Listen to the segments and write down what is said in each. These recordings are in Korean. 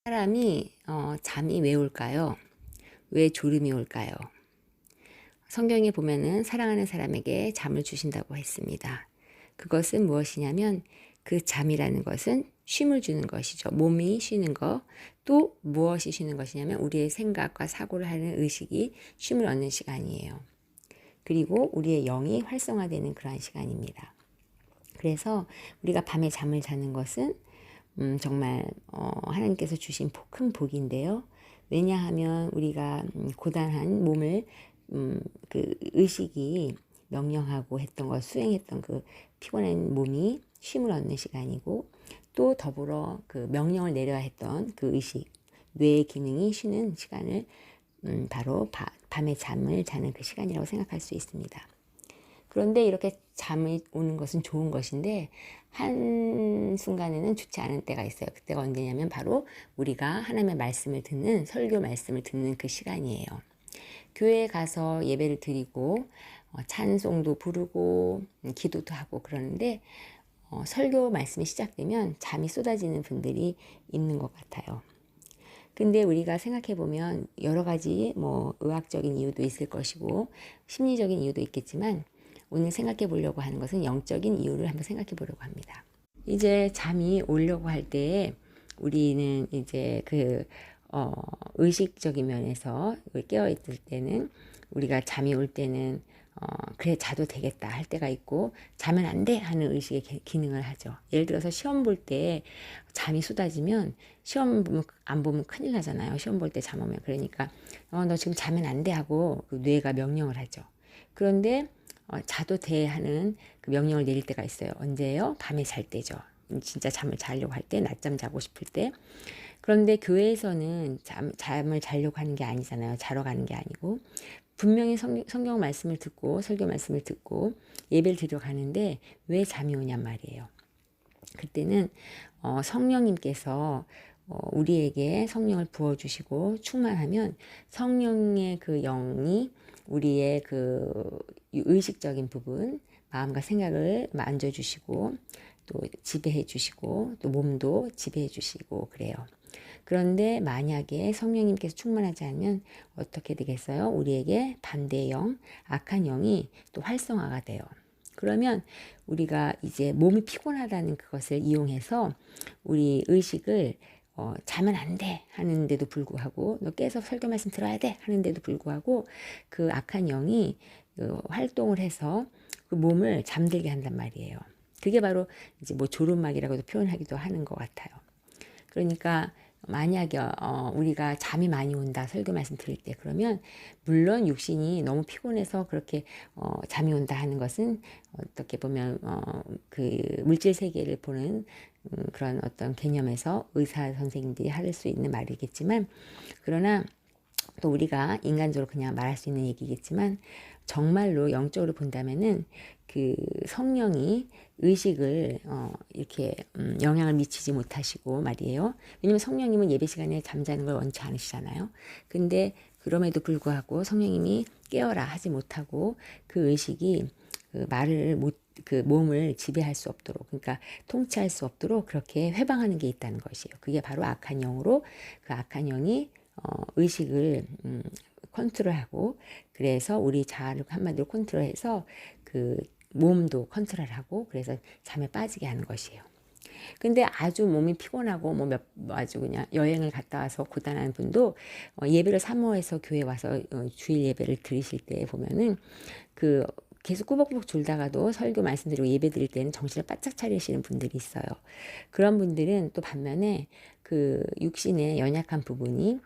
사람이 잠이 왜 올까요? 왜 졸음이 올까요? 성경에 보면은 사랑하는 사람에게 잠을 주신다고 했습니다. 그것은 무엇이냐면 그 잠이라는 것은 쉼을 주는 것이죠. 몸이 쉬는 것. 또 무엇이 쉬는 것이냐면 우리의 생각과 사고를 하는 의식이 쉼을 얻는 시간이에요. 그리고 우리의 영이 활성화되는 그러한 시간입니다. 그래서 우리가 밤에 잠을 자는 것은 정말 하나님께서 주신 큰 복인데요. 왜냐하면 우리가 고단한 몸을 그 의식이 명령하고 했던 것, 수행했던 그 피곤한 몸이 쉼을 얻는 시간이고, 또 더불어 그 명령을 내려야 했던 그 의식, 뇌의 기능이 쉬는 시간을 바로 밤에 잠을 자는 그 시간이라고 생각할 수 있습니다. 그런데 이렇게 잠이 오는 것은 좋은 것인데 한순간에는 좋지 않은 때가 있어요. 그때가 언제냐면 바로 우리가 하나님의 말씀을 듣는, 설교 말씀을 듣는 그 시간이에요. 교회에 가서 예배를 드리고 찬송도 부르고 기도도 하고 그러는데 설교 말씀이 시작되면 잠이 쏟아지는 분들이 있는 것 같아요. 근데 우리가 생각해 보면 여러 가지 의학적인 이유도 있을 것이고 심리적인 이유도 있겠지만 오늘 생각해 보려고 하는 것은 영적인 이유를 한번 생각해 보려고 합니다. 이제 잠이 오려고 할 때에 우리는 이제 의식적인 면에서 깨어 있을 때는 우리가 잠이 올 때는 그래 자도 되겠다 할 때가 있고 자면 안 돼 하는 의식의 기능을 하죠. 예를 들어서 시험 볼 때 잠이 쏟아지면 시험 안 보면 큰일 나잖아요. 시험 볼 때 잠 오면. 그러니까 너 지금 자면 안 돼 하고 그 뇌가 명령을 하죠. 그런데 자도 돼 하는 그 명령을 내릴 때가 있어요. 언제예요? 밤에 잘 때죠. 진짜 잠을 자려고 할 때, 낮잠 자고 싶을 때. 그런데 교회에서는 잠을 자려고 하는 게 아니잖아요. 자러 가는 게 아니고 분명히 성경 말씀을 듣고 설교 말씀을 듣고 예배를 드려 가는데 왜 잠이 오냔 말이에요. 그때는 성령님께서 우리에게 성령을 부어주시고 충만하면 성령의 그 영이 우리의 그 의식적인 부분, 마음과 생각을 만져주시고 또 지배해 주시고 또 몸도 지배해 주시고 그래요. 그런데 만약에 성령님께서 충만하지 않으면 어떻게 되겠어요? 우리에게 반대의 영, 악한 영이 또 활성화가 돼요. 그러면 우리가 이제 몸이 피곤하다는 그것을 이용해서 우리 의식을 자면 안 돼 하는데도 불구하고 너 깨서 설교 말씀 들어야 돼 하는데도 불구하고 그 악한 영이 활동을 해서 그 몸을 잠들게 한단 말이에요. 그게 바로 이제 졸음막이라고도 표현하기도 하는 것 같아요. 그러니까 만약에 우리가 잠이 많이 온다 설교 말씀 들을 때 그러면 물론 육신이 너무 피곤해서 그렇게 잠이 온다 하는 것은 어떻게 보면 그 물질 세계를 보는 그런 어떤 개념에서 의사 선생님들이 할 수 있는 말이겠지만 그러나 또 우리가 인간적으로 그냥 말할 수 있는 얘기겠지만 정말로 영적으로 본다면은 그 성령이 의식을 이렇게 영향을 미치지 못하시고 말이에요. 왜냐면 성령님은 예배 시간에 잠자는 걸 원치 않으시잖아요. 근데 그럼에도 불구하고 성령님이 깨어라 하지 못하고 그 의식이 그 말을 그 몸을 지배할 수 없도록 그러니까 통치할 수 없도록 그렇게 회방하는 게 있다는 것이에요. 그게 바로 악한 영으로 그 악한 영이 의식을 컨트롤하고 그래서 우리 자아를 한마디로 컨트롤해서 그 몸도 컨트롤하고 그래서 잠에 빠지게 하는 것이에요. 근데 아주 몸이 피곤하고 아주 그냥 여행을 갔다 와서 고단한 분도 예배를 사모해서 교회 와서 주일 예배를 드리실 때 보면은 그 계속 꾸벅꾸벅 졸다가도 설교 말씀드리고 예배 드릴 때는 정신을 바짝 차리시는 분들이 있어요. 그런 분들은 또 반면에 그 육신의 연약한 부분이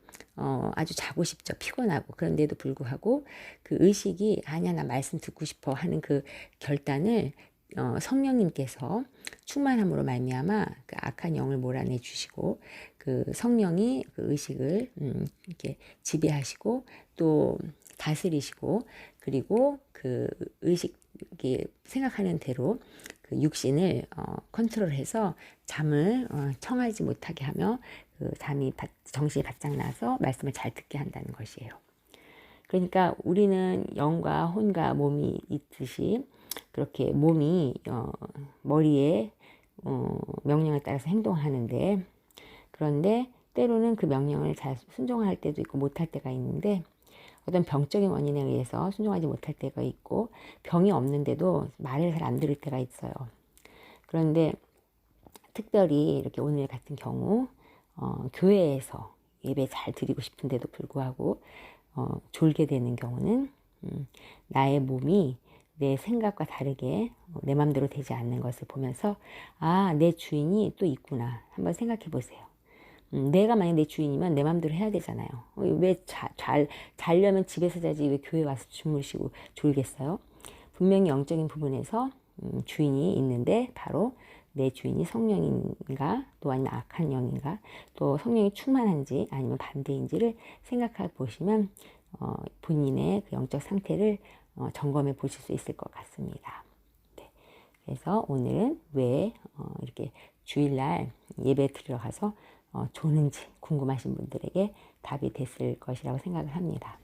아주 자고 싶죠. 피곤하고. 그런데도 불구하고 그 의식이 아니야 나 말씀 듣고 싶어 하는 그 결단을 성령님께서 충만함으로 말미암아 그 악한 영을 몰아내 주시고 그 성령이 그 의식을 이렇게 지배하시고 또 다스리시고 그리고 그 의식이 생각하는 대로 그 육신을 컨트롤해서 잠을 청하지 못하게 하며 그 정신이 바짝 나서 말씀을 잘 듣게 한다는 것이에요. 그러니까 우리는 영과 혼과 몸이 있듯이 그렇게 몸이 머리에 명령에 따라서 행동하는데 그런데 때로는 그 명령을 잘 순종할 때도 있고 못할 때가 있는데 어떤 병적인 원인에 의해서 순종하지 못할 때가 있고 병이 없는데도 말을 잘 안 들을 때가 있어요. 그런데 특별히 이렇게 오늘 같은 경우 교회에서 예배 잘 드리고 싶은데도 불구하고 졸게 되는 경우는 나의 몸이 내 생각과 다르게 내 맘대로 되지 않는 것을 보면서 아, 내 주인이 또 있구나. 한번 생각해 보세요. 내가 만약 내 주인이면 내 맘대로 해야 되잖아요. 왜 자려면 집에서 자지 왜 교회 와서 주무시고 졸겠어요? 분명히 영적인 부분에서 주인이 있는데 바로 내 주인이 성령인가 또 아니면 악한 영인가 또 성령이 충만한지 아니면 반대인지를 생각해 보시면 본인의 그 영적 상태를 점검해 보실 수 있을 것 같습니다. 네. 그래서 오늘은 왜 이렇게 주일날 예배 들어가서 조는지 궁금하신 분들에게 답이 됐을 것이라고 생각을 합니다.